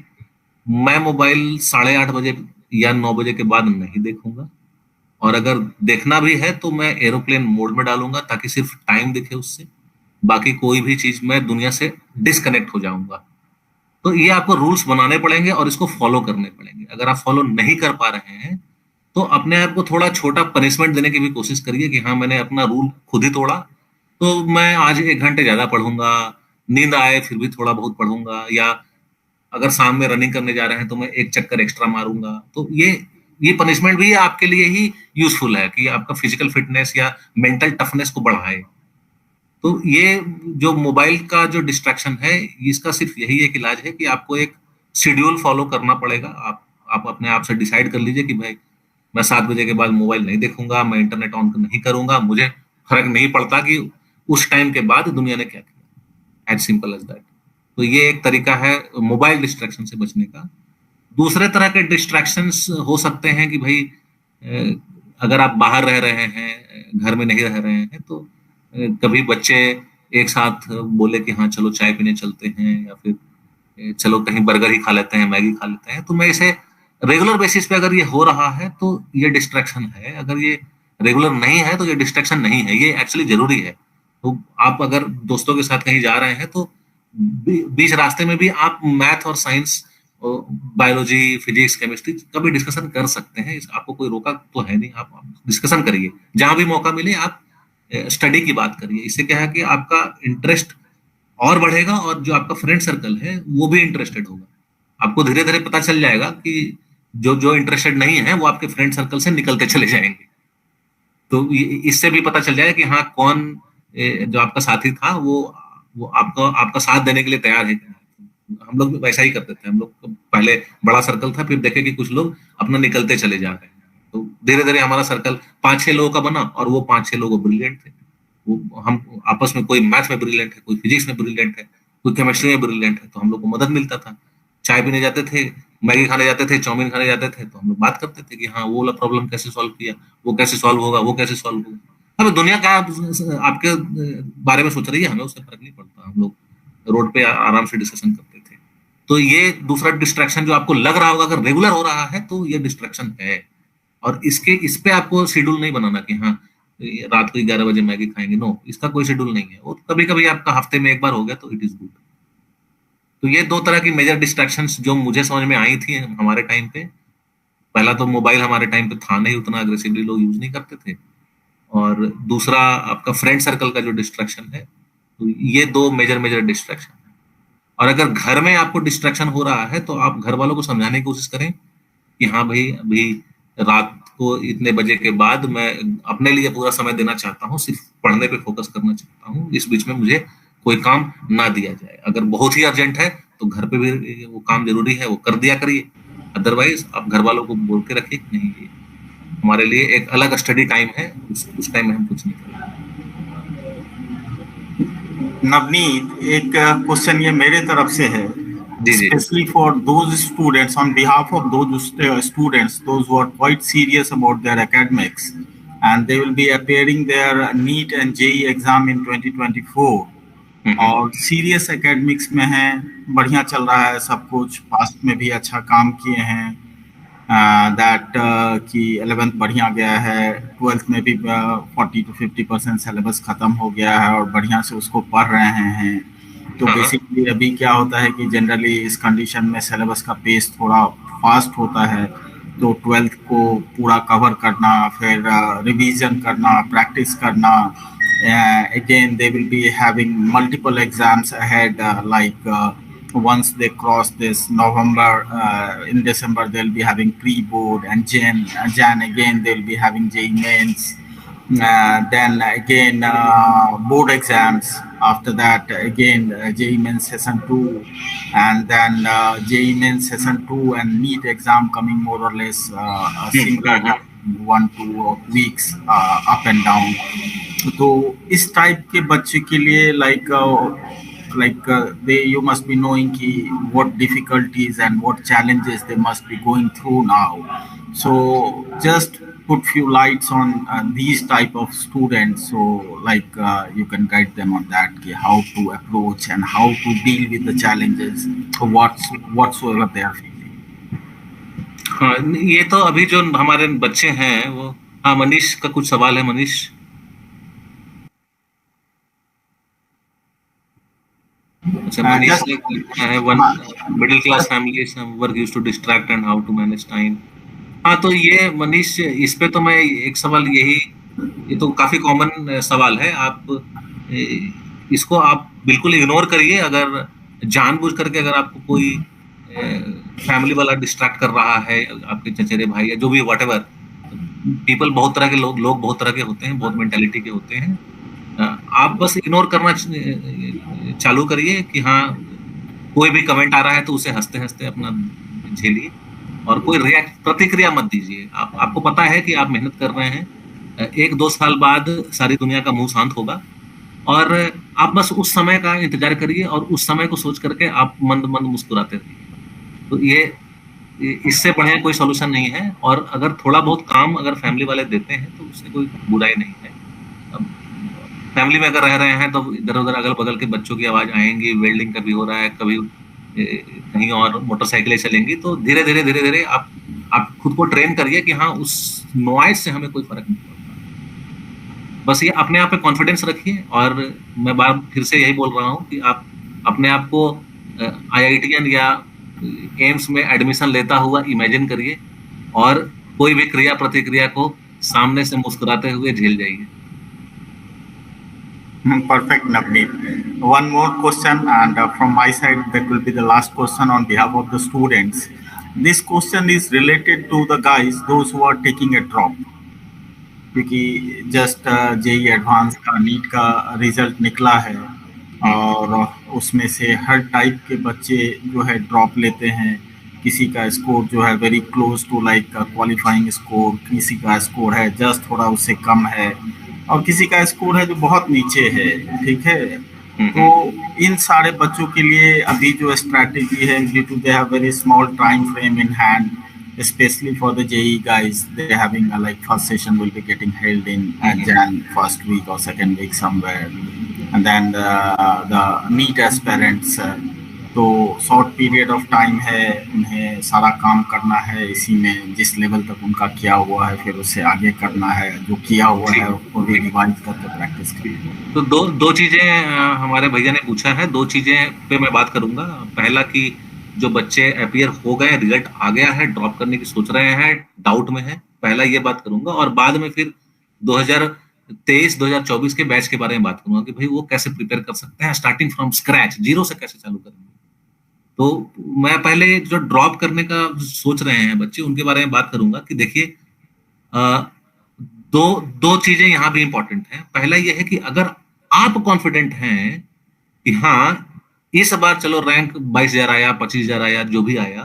मैं मोबाइल 8:30 बजे या 9 बजे के बाद नहीं देखूंगा, और अगर देखना भी है तो मैं एरोप्लेन मोड में डालूंगा ताकि सिर्फ टाइम दिखे उससे, बाकी कोई भी चीज मैं दुनिया से डिस्कनेक्ट हो जाऊंगा। तो ये आपको रूल्स बनाने पड़ेंगे और इसको फॉलो करने पड़ेंगे। अगर आप फॉलो नहीं कर पा रहे हैं तो अपने आप को थोड़ा छोटा पनिशमेंट देने की भी कोशिश करिए कि हाँ मैंने अपना रूल खुद ही तोड़ा, तो मैं आज 1 घंटे ज्यादा पढ़ूंगा, नींद आए फिर भी थोड़ा बहुत पढ़ूंगा, या अगर शाम में रनिंग करने जा रहे हैं तो मैं 1 चक्कर एक्स्ट्रा मारूंगा। तो ये पनिशमेंट भी आपके लिए ही यूजफुल है कि आपका फिजिकल फिटनेस या मेंटल टफनेस को बढ़ाए। तो ये जो मोबाइल का जो डिस्ट्रैक्शन है, इसका सिर्फ यही एक इलाज है कि आपको एक शेड्यूल फॉलो करना पड़ेगा। आप अपने आप से डिसाइड कर लीजिए कि भाई मैं 7 बजे के बाद मोबाइल नहीं देखूंगा, मैं इंटरनेट ऑन नहीं करूंगा, मुझे फर्क नहीं पड़ता कि उस टाइम के बाद दुनिया ने क्या किया। As simple as that. तो ये एक तरीका है मोबाइल डिस्ट्रैक्शन से बचने का। दूसरे तरह के डिस्ट्रैक्शंस हो सकते हैं कि भाई अगर आप बाहर रह रहे हैं, घर में नहीं रह रहे हैं, तो कभी बच्चे एक साथ बोले कि हाँ चलो चाय पीने चलते हैं, या फिर चलो कहीं बर्गर ही खा लेते हैं, मैगी खा लेते हैं। तो मैं इसे रेगुलर बेसिस पे अगर ये हो रहा है तो ये डिस्ट्रैक्शन है, अगर ये रेगुलर नहीं है तो ये डिस्ट्रैक्शन नहीं है, ये एक्चुअली जरूरी है। तो आप अगर दोस्तों के साथ कहीं जा रहे हैं तो बीच रास्ते में भी आप मैथ और साइंस, बायोलॉजी, फिजिक्स, केमिस्ट्री का भी डिस्कशन कर सकते हैं। आपको कोई रोका तो है नहीं, आप डिस्कशन करिए। जहां भी मौका मिले आप स्टडी की बात करिए। इससे क्या है कि आपका इंटरेस्ट और बढ़ेगा और जो आपका फ्रेंड सर्कल है वो भी इंटरेस्टेड होगा। आपको धीरे धीरे पता चल जाएगा कि जो जो इंटरेस्टेड नहीं है वो आपके फ्रेंड सर्कल से निकलते चले जाएंगे। तो इससे भी पता चल जाएगा कि हाँ कौन जो आपका साथी था वो आपका साथ देने के लिए तैयार है। हम लोग वैसा ही करते थे। हम लोग पहले बड़ा सर्कल था, फिर देखे कि कुछ लोग अपना निकलते चले जा रहे हैं। तो धीरे धीरे हमारा सर्कल 5-6 लोगों का बना, और वो 5-6 लोग ब्रिलियंट थे। वो हम आपस में, कोई मैथ में ब्रिलियंट है, कोई फिजिक्स में ब्रिलियंट है, कोई केमिस्ट्री में ब्रिलियंट है, तो हम लोग को मदद मिलता था। चाय पीने जाते थे, मैगी खाने जाते थे, चाउमीन खाने जाते थे, तो हम लोग बात करते थे कि हाँ वो वाला प्रॉब्लम कैसे सॉल्व किया, वो कैसे सॉल्व होगा, वो कैसे सॉल्व होगा। अब दुनिया क्या आपके बारे में सोच रही है, हमें उससे फर्क नहीं पड़ता। हम लोग रोड पे आराम से डिस्कशन करते थे। तो ये दूसरा डिस्ट्रैक्शन जो आपको लग रहा होगा, अगर रेगुलर हो रहा है तो ये डिस्ट्रैक्शन है। और इस पे आपको शेड्यूल नहीं बनाना कि हाँ रात को 11 बजे मैगी खाएंगे, नो, इसका कोई शेड्यूल नहीं है। और कभी कभी आपका हफ्ते में एक बार हो गया तो इट इज गुड। तो ये 2 तरह की मेजर डिस्ट्रैक्शंस जो मुझे समझ में आई थी हमारे टाइम पे। पहला तो मोबाइल हमारे टाइम पे था नहीं, उतना अग्रेसिवली लोग यूज नहीं करते थे। और दूसरा आपका फ्रेंड सर्कल का जो डिस्ट्रैक्शन है, तो ये 2 मेजर मेजर डिस्ट्रैक्शन है। और अगर घर में आपको डिस्ट्रैक्शन हो रहा है तो आप घर वालों को समझाने की कोशिश करें कि हाँ भाई, अभी रात को इतने बजे के बाद मैं अपने लिए पूरा समय देना चाहता हूँ, सिर्फ पढ़ने पे फोकस करना चाहता हूँ, इस बीच में मुझे कोई काम ना दिया जाए। अगर बहुत ही अर्जेंट है तो घर पे भी वो काम जरूरी है, वो कर दिया करिए। अदरवाइज आप घर वालों को बोल के रखिए कि नहीं, ये हमारे लिए एक अलग स्टडी टाइम है, उस टाइम में हम कुछ नहीं करेंगे। नवनीत, एक क्वेश्चन ये मेरे तरफ से है, जी जी। especially for those students, on behalf of those students, those who are quite serious about their academics, and they will be appearing their NEET and JEE exam in 2024, और सीरियस एकेडमिक्स में हैं, बढ़िया चल रहा है सब कुछ, पास्ट में भी अच्छा काम किए हैं, दैट कि 11th बढ़िया गया है, 12th में भी 40 to 50% सिलेबस ख़त्म हो गया है और बढ़िया से उसको पढ़ रहे हैं। तो बेसिकली अभी क्या होता है कि जनरली इस कंडीशन में सिलेबस का पेस थोड़ा फास्ट होता है, तो 12th को पूरा कवर करना, फिर रिवीजन करना, प्रैक्टिस करना। Again, they will be having multiple exams ahead, once they cross this November, in December they'll be having pre-board, and Jan again they'll be having JEE mains, then again board exams. After that again JEE mains session 2, and then JEE mains session 2 and NEET exam coming more or less similar, 1-2 weeks up and down. तो इस type के बच्चे के लिए you must be knowing ki what difficulties and what challenges they must be going through now. So just put few lights on these type of students, so you can guide them on that, ki how to approach and how to deal with the challenges whatsoever they are facing. हाँ, ये तो अभी जो हमारे बच्चे हैं वो, हाँ मनीष का कुछ सवाल है। मनीष, अच्छा, मनीष है one middle class family, work used to distract and how to manage time. हाँ, तो ये मनीष, इस पे तो मैं एक सवाल ये तो काफी कॉमन सवाल है। आप इसको आप बिल्कुल इग्नोर करिए। अगर जानबूझ करके अगर आपको कोई फैमिली वाला डिस्ट्रैक्ट कर रहा है, आपके चचेरे भाई या जो भी व्हाटएवर, पीपल बहुत तरह के लोग बहुत तरह के होते हैं, बहुत मेंटालिटी के होते हैं। आप बस इग्नोर करना चालू करिए कि हाँ कोई भी कमेंट आ रहा है तो उसे हंसते हंसते अपना झेलिए, और कोई प्रतिक्रिया मत दीजिए। आपको पता है कि आप मेहनत कर रहे हैं, 1-2 साल बाद सारी दुनिया का मुंह शांत होगा, और आप बस उस समय का इंतजार करिए और उस समय को सोच करके आप मंद मंद मुस्कुराते रहिए। तो ये इससे बढ़िया कोई सॉल्यूशन नहीं है। और अगर थोड़ा बहुत काम अगर फैमिली वाले देते हैं तो उससे कोई बुराई नहीं है। फैमिली में अगर रह रहे हैं तो इधर उधर अगल बगल के बच्चों की आवाज आएंगी, वेल्डिंग कभी हो रहा है, कभी कहीं और मोटरसाइकिलें चलेंगी, तो धीरे धीरे आप खुद को ट्रेन करिए कि हाँ उस नॉइज से हमें कोई फर्क नहीं पड़ता। बस ये अपने आप पे कॉन्फिडेंस रखिए। और मैं बार फिर से यही बोल रहा हूँ कि आप अपने आप को IITian या एम्स में एडमिशन लेता हुआ इमेजिन करिए, और कोई भी क्रिया प्रतिक्रिया को सामने से मुस्कुराते हुए झेल जाइए। Perfect, Navneet. One more question, and from my side, that will be the last question on behalf of the students. This question is related to the guys, those who are taking a drop. क्योंकि just JEE advance का NEET का result निकला है, और उसमें से हर type के बच्चे जो है ड्रॉप लेते हैं, किसी का स्कोर जो है very close to like qualifying score, किसी का स्कोर है जस्ट थोड़ा उससे कम है, और किसी का स्कोर है जो बहुत नीचे है, ठीक है। तो इन सारे बच्चों के लिए अभी जो स्ट्रैटेजी है, due to they have very small time frame in hand, especially for the JEE guys, they're having a like first session will be getting held in Jan first week or second week somewhere, and then the NEET aspirants, तो short period of time है, उन्हें सारा काम करना है इसी में, जिस लेवल तक उनका किया हुआ है फिर उससे आगे करना है, जो किया हुआ है उसको भी रिवाइज करके प्रैक्टिस करना। तो दो चीजें हमारे भैया ने पूछा है, दो चीजें पे मैं बात करूंगा। पहला कि जो बच्चे अपियर हो गए, रिजल्ट आ गया है, ड्रॉप करने की सोच रहे हैं, डाउट में है, पहला ये बात करूंगा, और बाद में फिर 2023-2024 के बैच के बारे में बात करूंगा कि भाई वो कैसे प्रिपेयर कर सकते हैं, स्टार्टिंग फ्रॉम स्क्रैच, जीरो से कैसे चालू करेंगे। तो मैं पहले जो ड्रॉप करने का सोच रहे हैं बच्चे, उनके बारे में बात करूंगा कि देखिए दो चीजें यहाँ भी इंपॉर्टेंट हैं। पहला ये है कि अगर आप कॉन्फिडेंट हैं कि हाँ इस बार चलो रैंक 22,000 आया, 25,000 आया, जो भी आया,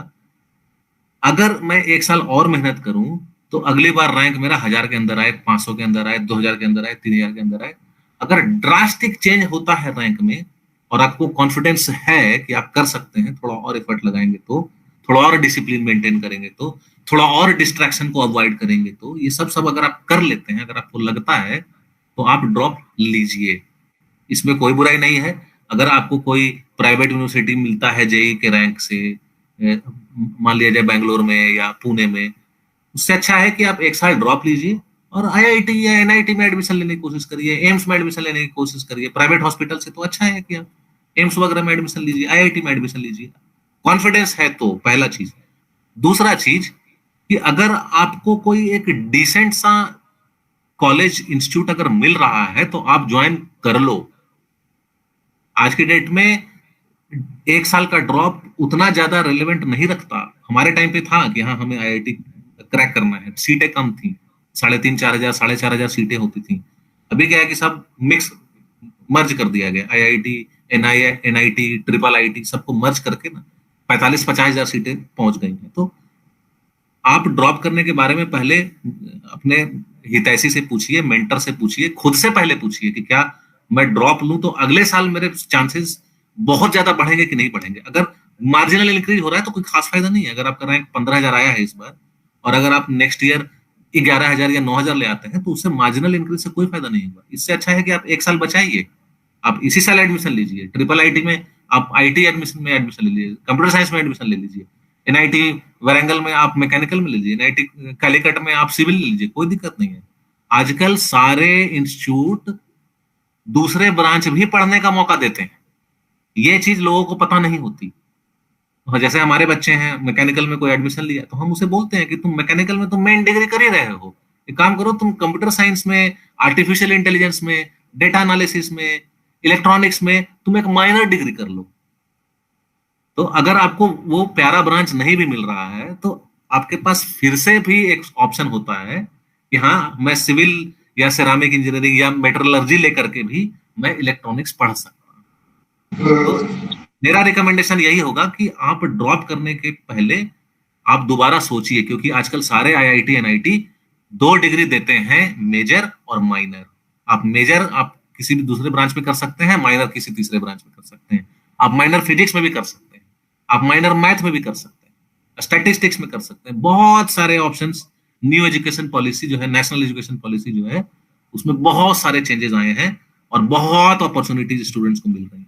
अगर मैं एक साल और मेहनत करूं तो अगली बार रैंक मेरा 1000 के अंदर आए, 500 के अंदर आए, 2000 के अंदर आए, 3000 के अंदर आए, अगर ड्रास्टिक चेंज होता है रैंक में और आपको कॉन्फिडेंस है कि आप कर सकते हैं, थोड़ा और एफर्ट लगाएंगे तो, थोड़ा और डिसिप्लिन मेंटेन करेंगे तो, थोड़ा और डिस्ट्रैक्शन को अवॉइड करेंगे तो, ये सब अगर आप कर लेते हैं, अगर आपको लगता है, तो आप ड्रॉप लीजिए, इसमें कोई बुराई नहीं है। अगर आपको कोई प्राइवेट यूनिवर्सिटी मिलता है जेई के रैंक से, मान लिया जाए बेंगलोर में या पुणे में, उससे अच्छा है कि आप एक साल ड्रॉप लीजिए और आईआईटी या एनआईटी में एडमिशन लेने की कोशिश करिए, एम्स में एडमिशन लेने की कोशिश करिए। प्राइवेट हॉस्पिटल से तो अच्छा है कि आप एम्स वगैरह में एडमिशन लीजिए, आईआईटी में एडमिशन लीजिए, कॉन्फिडेंस है तो, पहला चीज। दूसरा चीज कि अगर आपको कोई एक डिसेंट सा कॉलेज इंस्टीट्यूट अगर मिल रहा है तो आप ज्वाइन कर लो। आज की डेट में एक साल का ड्रॉप उतना ज्यादा रिलेवेंट नहीं रखता। हमारे टाइम पे था कि हाँ हमें आईआईटी क्रैक करना है, सीटें कम थी, 3,500-4,000 4,500 सीटें होती थी। अभी क्या है कि सब मिक्स मर्ज कर दिया गया, आईआईटी, एनआईटी, ट्रिपल आईटी सबको मर्ज करके ना 45-50,000 सीटें पहुंच गई हैं। तो आप ड्रॉप करने के बारे में पहले अपने हितैषी से पूछिए, मेंटर से पूछिए, खुद से पहले पूछिए कि क्या मैं ड्रॉप लूं तो अगले साल मेरे चांसेस बहुत ज्यादा बढ़ेंगे कि नहीं बढ़ेंगे। अगर मार्जिनल इंक्रीज हो रहा है तो कोई खास फायदा नहीं है। अगर आपका रैंक 15,000 आया है इस बार और अगर आप नेक्स्ट ईयर 11,000 या 9,000 ले आते हैं तो उससे मार्जिनल इंक्रीज से कोई फायदा नहीं होगा। इससे अच्छा है कि आप एक साल बचाइए, आप इसी साल एडमिशन लीजिए। ट्रिपल आईटी में आप आईटी एडमिशन में एडमिशन ले लीजिए, कंप्यूटर साइंस में एडमिशन ले लीजिए, एनआईटी वारंगल में आप मैकेनिकल में ले लीजिए, एनआईटी कैलिकट में आप सिविल ले लीजिए, कोई दिक्कत नहीं है। आजकल सारे इंस्टीट्यूट दूसरे ब्रांच भी पढ़ने का मौका देते हैं, ये चीज लोगों को पता नहीं होती। जैसे हमारे बच्चे हैं मैकेनिकल में कोई एडमिशन लिया तो हम उसे बोलते हैं कि तुम मैकेनिकल में तुम मेन डिग्री कर ही रहे हो, एक काम करो तुम कंप्यूटर साइंस में, आर्टिफिशियल इंटेलिजेंस में, डेटा एनालिसिस में, इलेक्ट्रॉनिक्स में तुम एक माइनर डिग्री कर लो। तो अगर आपको वो प्यारा ब्रांच नहीं भी मिल रहा है तो आपके पास फिर से भी एक ऑप्शन होता है कि हाँ मैं सिविल या सेरामिक इंजीनियरिंग या मेटलर्जी लेकर के भी मैं इलेक्ट्रॉनिक्स पढ़ सकता हूँ। तो मेरा रिकमेंडेशन यही होगा कि आप ड्रॉप करने के पहले आप दोबारा सोचिए, क्योंकि आजकल सारे आईआईटी एनआईटी 2 डिग्री देते हैं, मेजर और माइनर। आप मेजर आप किसी भी दूसरे ब्रांच में कर सकते हैं, माइनर किसी तीसरे ब्रांच में कर सकते हैं। आप माइनर फिजिक्स में भी कर सकते हैं, आप माइनर मैथ में भी कर सकते हैं, स्टैटिस्टिक्स में कर सकते हैं। बहुत सारे ऑप्शंस, न्यू एजुकेशन पॉलिसी जो है, नेशनल एजुकेशन पॉलिसी जो है, उसमें बहुत सारे चेंजेस आए हैं और बहुत अपॉर्चुनिटीज स्टूडेंट्स को मिल रही है।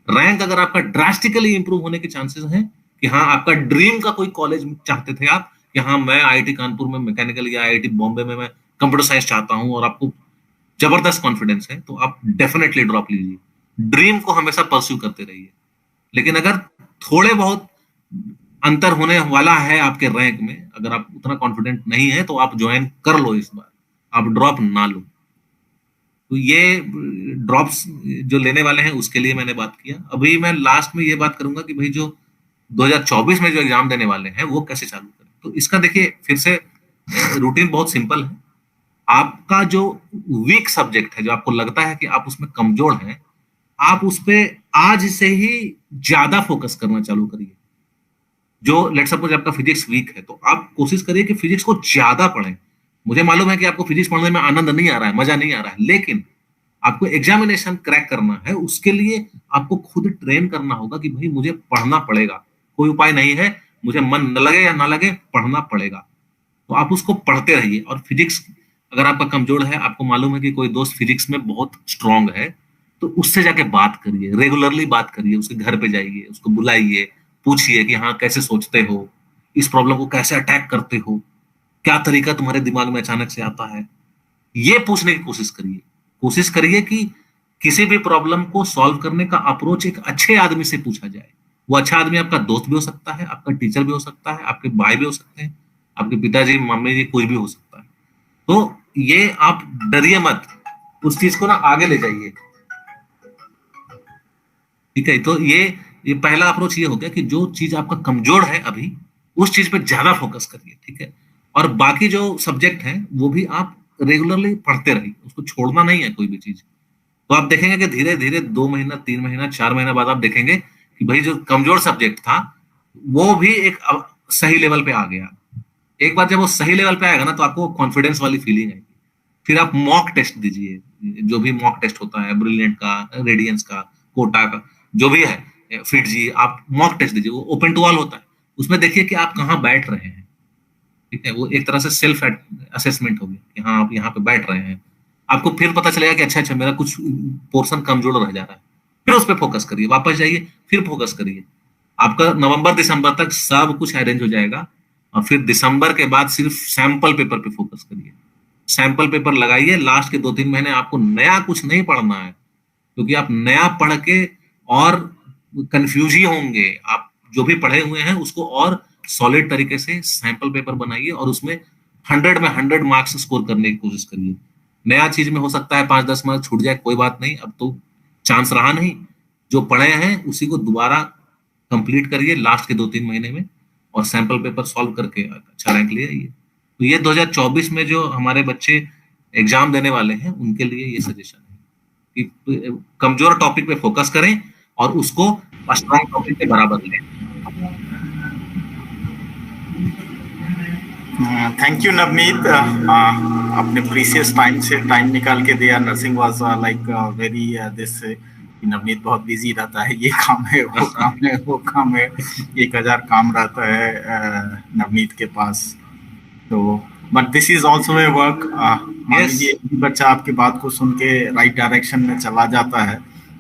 रैंक अगर आपका ड्रास्टिकली इंप्रूव होने के चांसेस हैं कि हाँ आपका ड्रीम का कोई कॉलेज चाहते थे आप कि हाँ मैं आईआईटी कानपुर में मैकेनिकल या आईआईटी बॉम्बे में मैं कंप्यूटर साइंस चाहता हूं और आपको जबरदस्त कॉन्फिडेंस है, तो आप डेफिनेटली ड्रॉप लीजिए। ड्रीम को हमेशा परस्यू करते रहिए। लेकिन अगर थोड़े बहुत अंतर होने वाला है आपके रैंक में, अगर आप उतना कॉन्फिडेंट नहीं है तो आप ज्वाइन कर लो इस बार, आप ड्रॉप ना लो। तो ये ड्रॉप्स जो लेने वाले हैं उसके लिए मैंने बात किया। अभी मैं लास्ट में ये बात करूंगा कि भाई जो 2024 में जो एग्जाम देने वाले हैं वो कैसे चालू करें। तो इसका देखिए फिर से रूटीन बहुत सिंपल है। आपका जो वीक सब्जेक्ट है, जो आपको लगता है कि आप उसमें कमजोर हैं, आप उस पर आज से ही ज्यादा फोकस करना चालू करिए। जो लेट्स सपोज आपका फिजिक्स वीक है, तो आप कोशिश करिए कि फिजिक्स को ज्यादा पढ़ें। मुझे मालूम है कि आपको फिजिक्स पढ़ने में आनंद नहीं आ रहा है, मजा नहीं आ रहा है, लेकिन आपको एग्जामिनेशन क्रैक करना है, उसके लिए आपको खुद ट्रेन करना होगा कि भाई मुझे पढ़ना पड़ेगा, कोई उपाय नहीं है, मुझे मन न लगे या ना लगे, पढ़ना पड़ेगा। तो आप उसको पढ़ते रहिए। और फिजिक्स अगर आपका कमजोर है, आपको मालूम है कि कोई दोस्त फिजिक्स में बहुत स्ट्रांग है, तो उससे जाके बात करिए, रेगुलरली बात करिए, उसके घर पे जाइए, उसको बुलाइए, पूछिए कि हाँ कैसे सोचते हो, इस प्रॉब्लम को कैसे अटैक करते हो, क्या तरीका तुम्हारे दिमाग में अचानक से आता है, ये पूछने की कोशिश करिए। कोशिश करिए कि किसी भी प्रॉब्लम को सॉल्व करने का अप्रोच एक अच्छे आदमी से पूछा जाए। वो अच्छा आदमी आपका दोस्त भी हो सकता है, आपका टीचर भी हो सकता है, आपके भाई भी हो सकते हैं, आपके पिताजी, मम्मी जी, कोई भी हो सकता है। तो ये आप डरिए मत, उस चीज को ना आगे ले जाइए। ठीक है, तो ये पहला अप्रोच ये हो गया कि जो चीज आपका कमजोर है अभी, उस चीज पे ज्यादा फोकस करिए। ठीक है, और बाकी जो सब्जेक्ट है वो भी आप रेगुलरली पढ़ते रहिए, उसको छोड़ना नहीं है कोई भी चीज। तो आप देखेंगे कि धीरे धीरे 2 महीना, 3 महीना, 4 महीना बाद आप देखेंगे कि भाई जो कमजोर सब्जेक्ट था वो भी एक सही लेवल पे आ गया। एक बार जब वो सही लेवल पे आएगा ना, तो आपको कॉन्फिडेंस वाली फीलिंग आएगी। फिर आप मॉक टेस्ट दीजिए, जो भी मॉक टेस्ट होता है, ब्रिलियंट का, रेडियंस का, कोटा का, जो भी है, फिट जी, आप मॉक टेस्ट दीजिए, वो ओपन टू ऑल होता है। उसमें देखिए कि आप कहाँ बैठ रहे हैं। ठीक है, वो एक तरह से सेल्फ असेसमेंट हो गया कि हाँ आप यहाँ पे बैठ रहे हैं। आपको फिर पता चलेगा कि अच्छा अच्छा मेरा कुछ पोर्शन कमजोर रह जा रहा है, फिर उस पर फोकस करिए, वापस जाइए, फिर फोकस करिए। आपका नवंबर दिसंबर तक सब कुछ अरेंज हो जाएगा। और फिर दिसंबर के बाद सिर्फ सैंपल पेपर पे फोकस करिए, सैंपल पेपर लगाइए। लास्ट के 2-3 महीने आपको नया कुछ नहीं पढ़ना है, क्योंकि आप नया पढ़ के और कंफ्यूज ही होंगे। आप जो भी पढ़े हुए हैं उसको और सॉलिड तरीके से सैंपल पेपर बनाइए और उसमें 100 में 100 मार्क्स स्कोर करने की कोशिश करिए। नया चीज में हो सकता है 5-10 मार्क्स छूट जाए, कोई बात नहीं, अब तो चांस रहा नहीं। जो पढ़े हैं उसी को दोबारा कंप्लीट करिए लास्ट के 2-3 महीने में, और सैंपल पेपर सॉल्व करके अच्छा रैंक ले आइए। तो ये 2024 में जो हमारे बच्चे एग्जाम देने वाले हैं उनके लिए ये सजेशन है कि कमजोर टॉपिक पे फोकस करें और उसको स्ट्रॉन्ग टॉपिक के बराबर लें। थैंक यू नवनीत, अपने प्रीसियस टाइम से टाइम निकाल के दिया। Nursing was like very this, Navneet बहुत बिजी रहता है, ये काम है, वो काम है, वो काम है, 1000 काम रहता है नवनीत के पास। तो but this is also a work. मान लीजिए बच्चा आपकी बात को सुन के राइट डायरेक्शन में चला जाता है,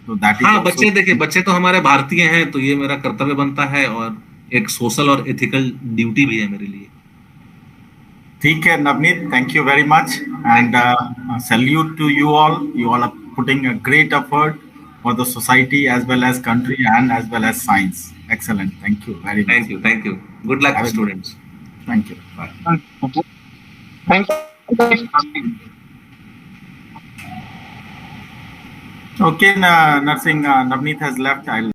तो दैट इज हाँ, बच्चे देखिए, बच्चे तो हमारे भारतीय हैं, तो ये मेरा कर्तव्य बनता है और एक सोशल और एथिकल ड्यूटी भी है मेरे लिए। ठीक है Navneet, thank you very much and salute to you all are putting a great effort for the society as well as country and as well as science. Excellent. Thank you very much. Thank you. Good luck, students. Thank you. Bye. Thank you. Okay, nursing, Navneet has left. I'll